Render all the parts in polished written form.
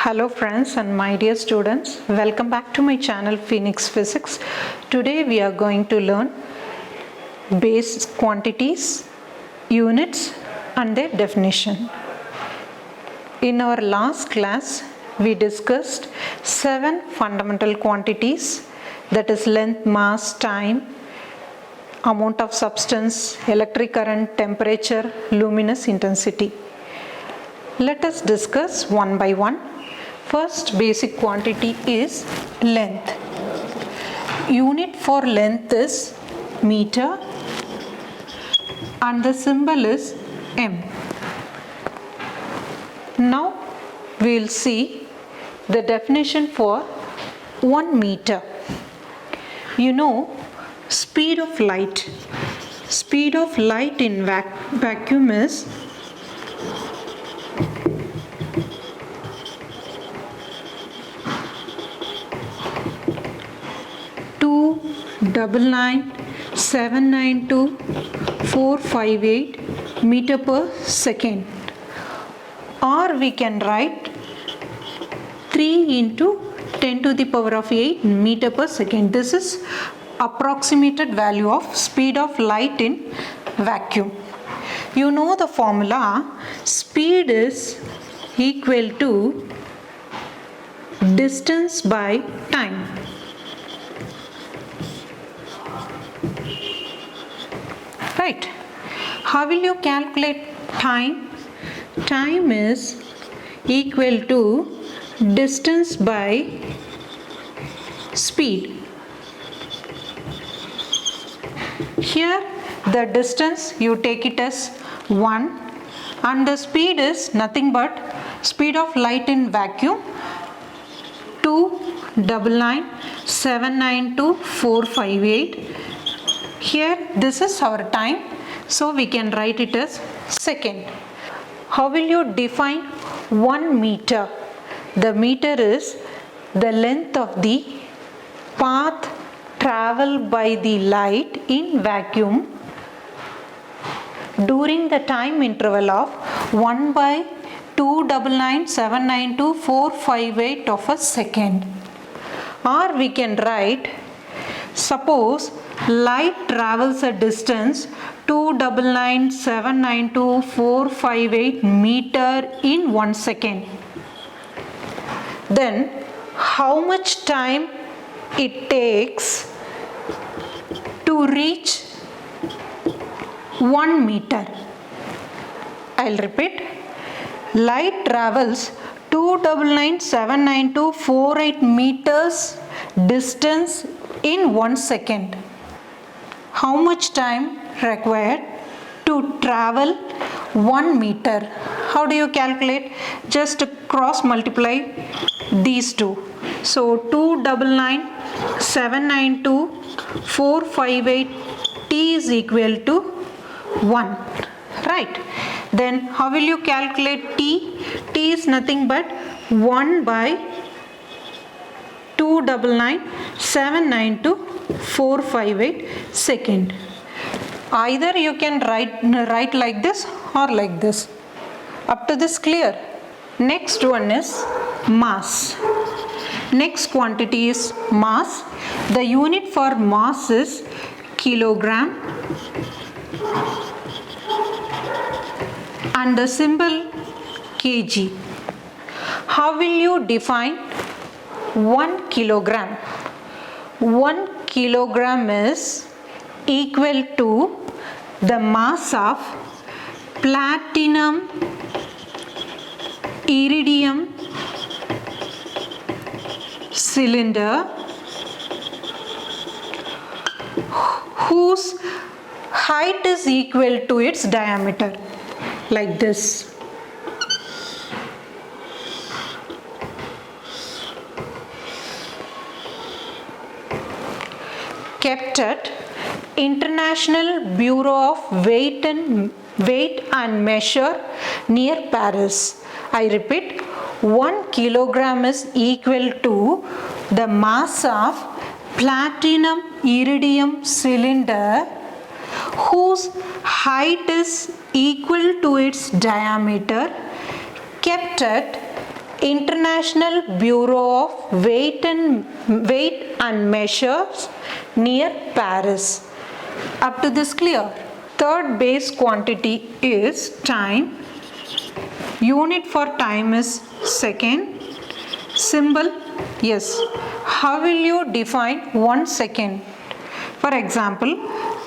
Hello friends and my dear students, welcome back to my channel Phoenix Physics. Today we are going to learn base quantities, units and their definition. In our last class we discussed 7 fundamental quantities, that is length, mass, time, amount of substance, electric current, temperature, luminous intensity. Let us discuss one by one. First basic quantity is length. Unit for length is meter and the symbol is m. Now we will see the definition for 1 meter. You know, speed of light. Speed of light in vacuum is double 458 meter per second, or we can write 3 into 10 to the power of 8 meter per second. This is approximated value of speed of light in vacuum. You know the formula, speed is equal to distance by time. Right. How will you calculate time? Time is equal to distance by speed. Here the distance you take it as 1 and the speed is nothing but speed of light in vacuum 299792458. Here this is our time, so we can write it as second. How will you define 1 meter? The meter is the length of the path traveled by the light in vacuum during the time interval of 1 by 299792458 of a second. Or we can write, suppose light travels a distance 299792458 meter in 1 second. Then how much time it takes to reach 1 meter? I'll repeat. Light travels 299792458 meters distance in 1 second. How much time required to travel 1 meter? How do you calculate? Just cross multiply these two. So 299792458 t is equal to 1. Right. Then how will you calculate t? T is nothing but 1 by 299792458 second. Either you can write like this or like this. Up to this clear? Next one is mass. Next quantity is mass. The unit for mass is kilogram and the symbol kg. How will you define 1 kilogram? 1 kilogram is equal to the mass of platinum, iridium cylinder whose height is equal to its diameter, like this. Kept at International Bureau of Weight and Measure near Paris. I repeat, 1 kilogram is equal to the mass of platinum iridium cylinder whose height is equal to its diameter, kept at International Bureau of Weight and Measures near Paris. Up to this clear? Third base quantity is time. Unit for time is second. Symbol, yes. How will you define 1 second? For example,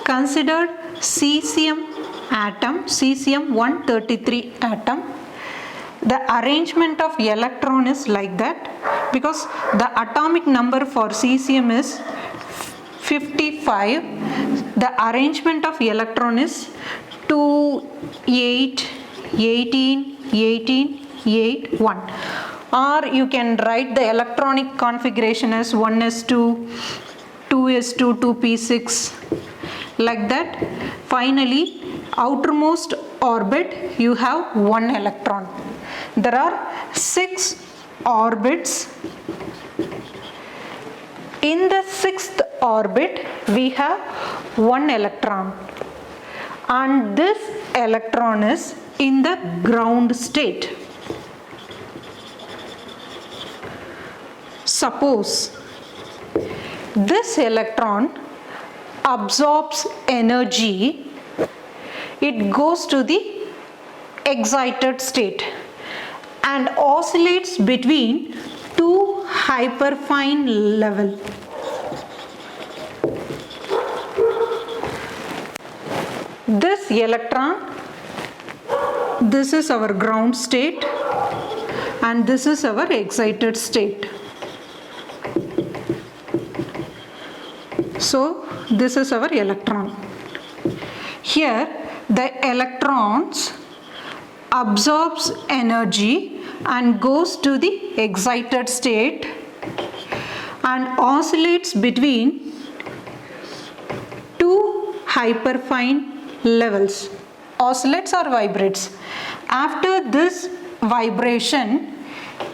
consider cesium atom, cesium-133 atom. The arrangement of electron is like that because the atomic number for cesium is 55. The arrangement of electron is 2, 8, 18, 18, 8, 1. Or you can write the electronic configuration as 1s2, 2s2, 2p6, like that. Finally, outermost orbit you have 1 electron. There are 6 orbits. In the 6th orbit we have 1 electron, and this electron is in the ground state. Suppose this electron absorbs energy, it goes to the excited state and oscillates between 2 hyperfine level. This electron, this is our ground state and this is our excited state. So this is our electron. Here the electrons absorbs energy and goes to the excited state and oscillates between 2 hyperfine levels. Oscillates or vibrates. After this vibration,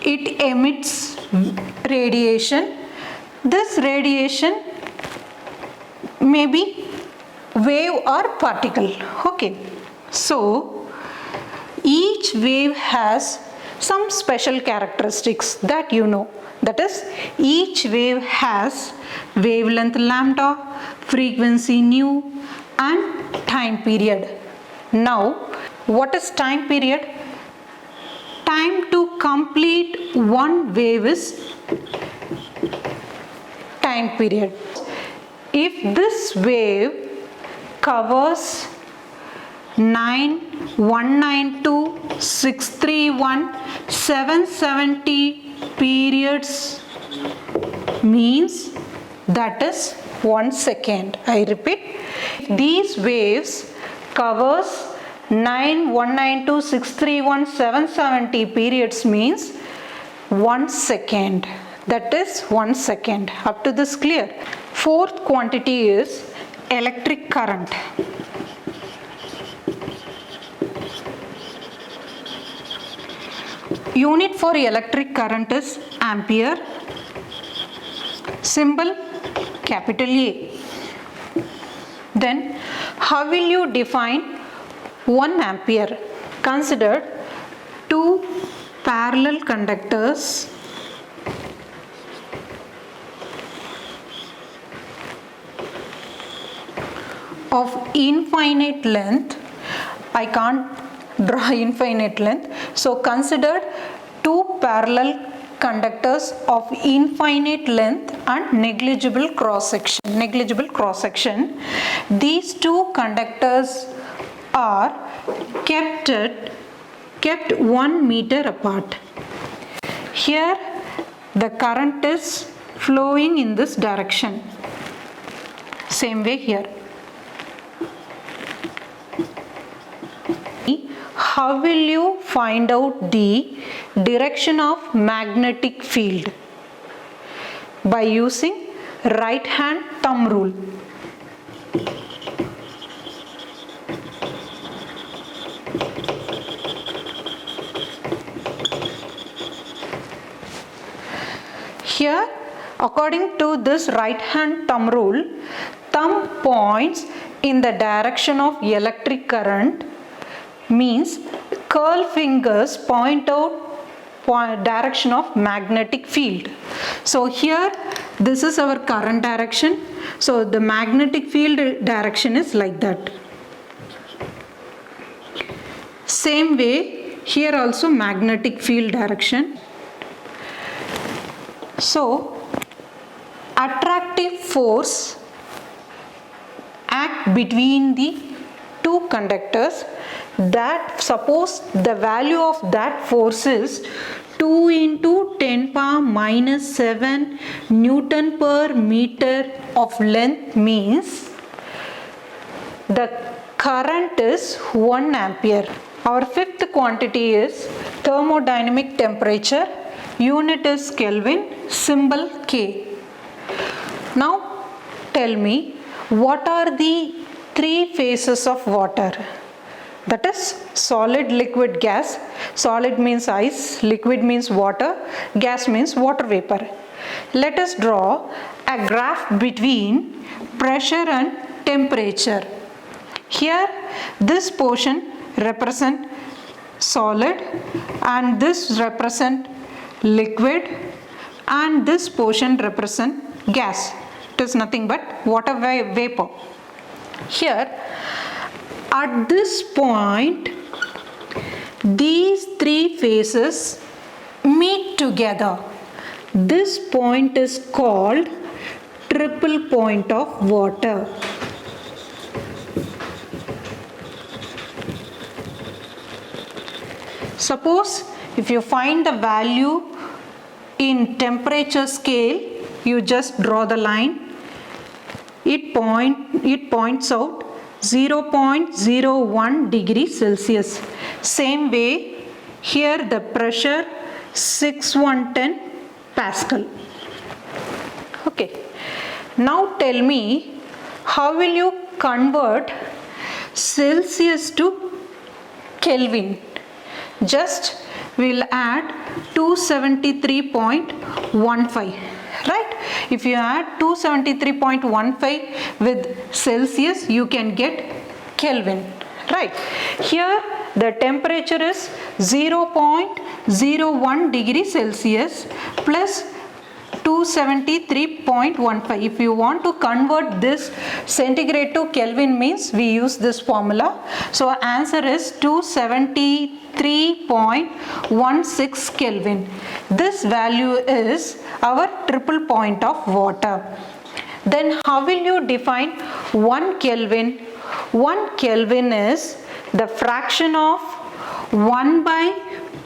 it emits radiation. This radiation may be wave or particle. Okay. So each wave has some special characteristics that you know. That is, each wave has wavelength lambda, frequency nu, and time period. Now, what is time period? Time to complete one wave is time period. If this wave covers 9,192, 631, 770 periods, means that is 1 second. I repeat, these waves covers 9,192, 631, 770 periods means 1 second. That is 1 second. Up to this clear? Fourth quantity is electric current. Unit for electric current is ampere. Symbol capital A. Then how will you define 1 ampere? Consider 2 parallel conductors of infinite length. I can't draw infinite length. So consider 2 parallel conductors of infinite length and negligible cross section. These 2 conductors are kept 1 meter apart. Here the current is flowing in this direction. Same way here. How will you find out the direction of magnetic field? By using right hand thumb rule. Here, according to this right hand thumb rule, thumb points in the direction of electric current, means curl fingers point out direction of magnetic field. So here this is our current direction. So the magnetic field direction is like that. Same way here also magnetic field direction. So attractive force act between the two conductors, that suppose the value of that force is 2 into 10 power minus 7 Newton per meter of length, means the current is 1 ampere. Our fifth quantity is thermodynamic temperature. Unit is Kelvin, symbol K. Now tell me, what are the three phases of water? That is solid, liquid, gas. Solid means ice, liquid means water, gas means water vapor. Let us draw a graph between pressure and temperature. Here this portion represent solid and this represent liquid and this portion represent gas. It is nothing but water vapor. Here at this point these three phases meet together. This point is called triple point of water. Suppose if you find the value in temperature scale, you just draw the line. It points out 0.01 degrees Celsius. Same way here the pressure 6110 Pascal. Okay. Now tell me, how will you convert Celsius to Kelvin? Just we'll add 273.15. Right? If you add 273.15 with Celsius, you can get Kelvin. Right? Here the temperature is 0.01 degrees Celsius plus 273.15. If you want to convert this centigrade to Kelvin, means we use this formula. So answer is 273.16 Kelvin. This value is our triple point of water. Then how will you define 1 Kelvin? 1 Kelvin is the fraction of 1 by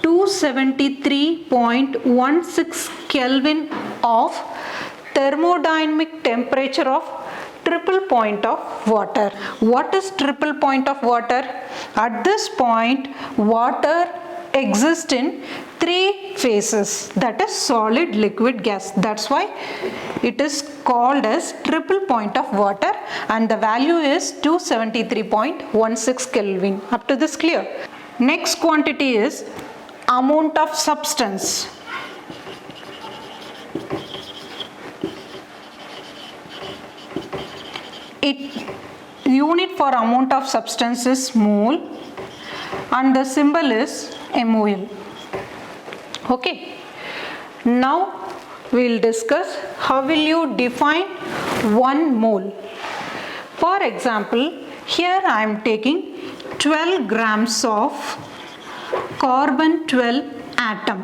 273.16 Kelvin of thermodynamic temperature of triple point of water. What is triple point of water? At this point, water exists in three phases, that is solid, liquid, gas. That's why it is called as triple point of water, and the value is 273.16 Kelvin. Up to this clear? Next quantity is amount of substance. Unit for amount of substance is mole and the symbol is MOL. Okay. Now we will discuss how will you define 1 mole. For example, here I am taking 12 grams of carbon 12 atom,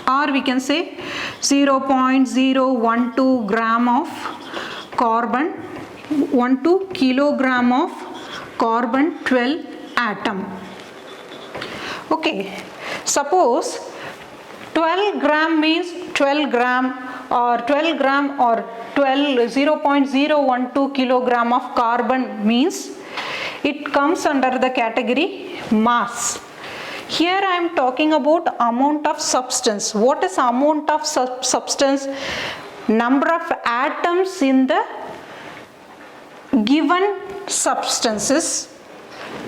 or we can say 0.012 gram of carbon, 12 kilogram of carbon 12 atom. Okay, suppose 12 gram means 12 gram or 12 gram or 0.012 kilogram of carbon means it comes under the category mass. Here I am talking about amount of substance. What is amount of substance? Number of atoms in the given substances,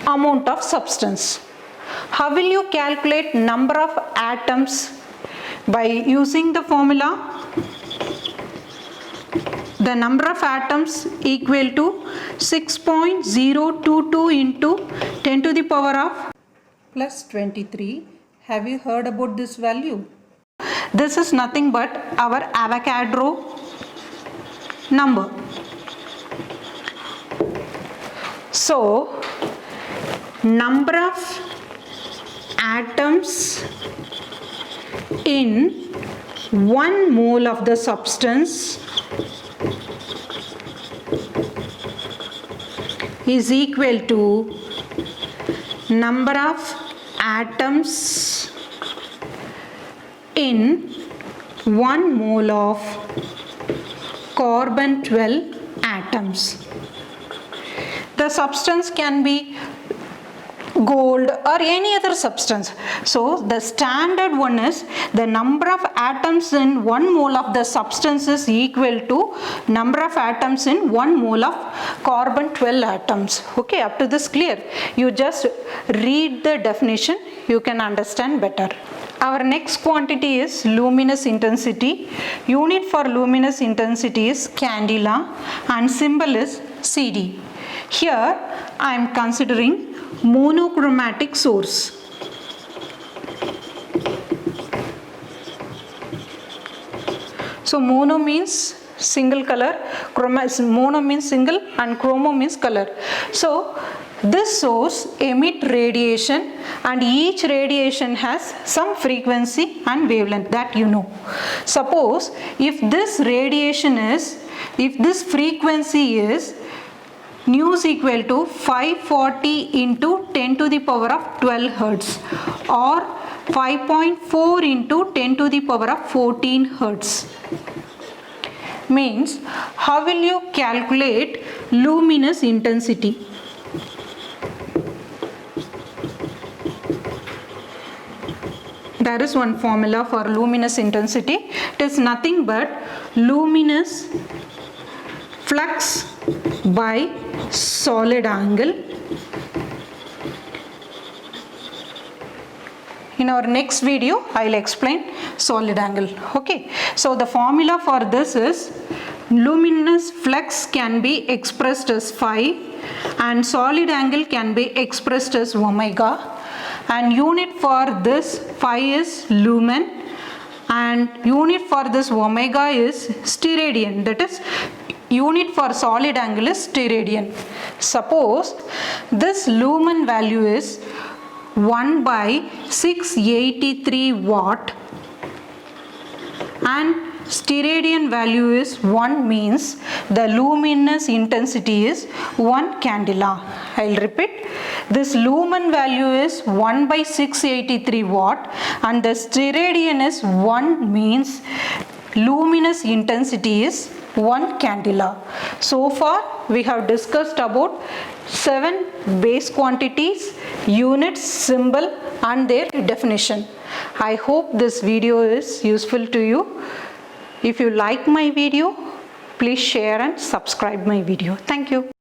amount of substance. How will you calculate number of atoms? By using the formula, the number of atoms equal to 6.022 into 10 to the power of plus 23 Have you heard about this value? This is nothing but our Avogadro number. So, number of atoms in 1 mole of the substance is equal to number of atoms in 1 mole of carbon 12 atoms. The substance can be gold or any other substance. So the standard one is the number of atoms in 1 mole of the substance is equal to number of atoms in 1 mole of carbon 12 atoms. Okay, up to this clear? You just read the definition, you can understand better. Our next quantity is luminous intensity. Unit for luminous intensity is candela and symbol is CD. Here I am considering monochromatic source. So mono means single color, mono means single and chromo means color. So this source emit radiation and each radiation has some frequency and wavelength that you know. Suppose if this frequency is nu is equal to 540 into 10 to the power of 12 hertz or 5.4 into 10 to the power of 14 hertz. Means how will you calculate luminous intensity? There is one formula for luminous intensity. It is nothing but luminous flux by solid angle. In our next video, I will explain solid angle. Okay. So the formula for this is luminous flux can be expressed as phi and solid angle can be expressed as omega. And unit for this phi is lumen and unit for this omega is steradian. That is, unit for solid angle is steradian. Suppose this lumen value is 1 by 683 watt and steradian value is 1 means the luminous intensity is 1 candela. I will repeat. This lumen value is 1 by 683 watt and the steradian is 1 means luminous intensity is 1 candela. So far we have discussed about 7 base quantities, units, symbol and their definition. I hope this video is useful to you. If you like my video, please share and subscribe my video. Thank you.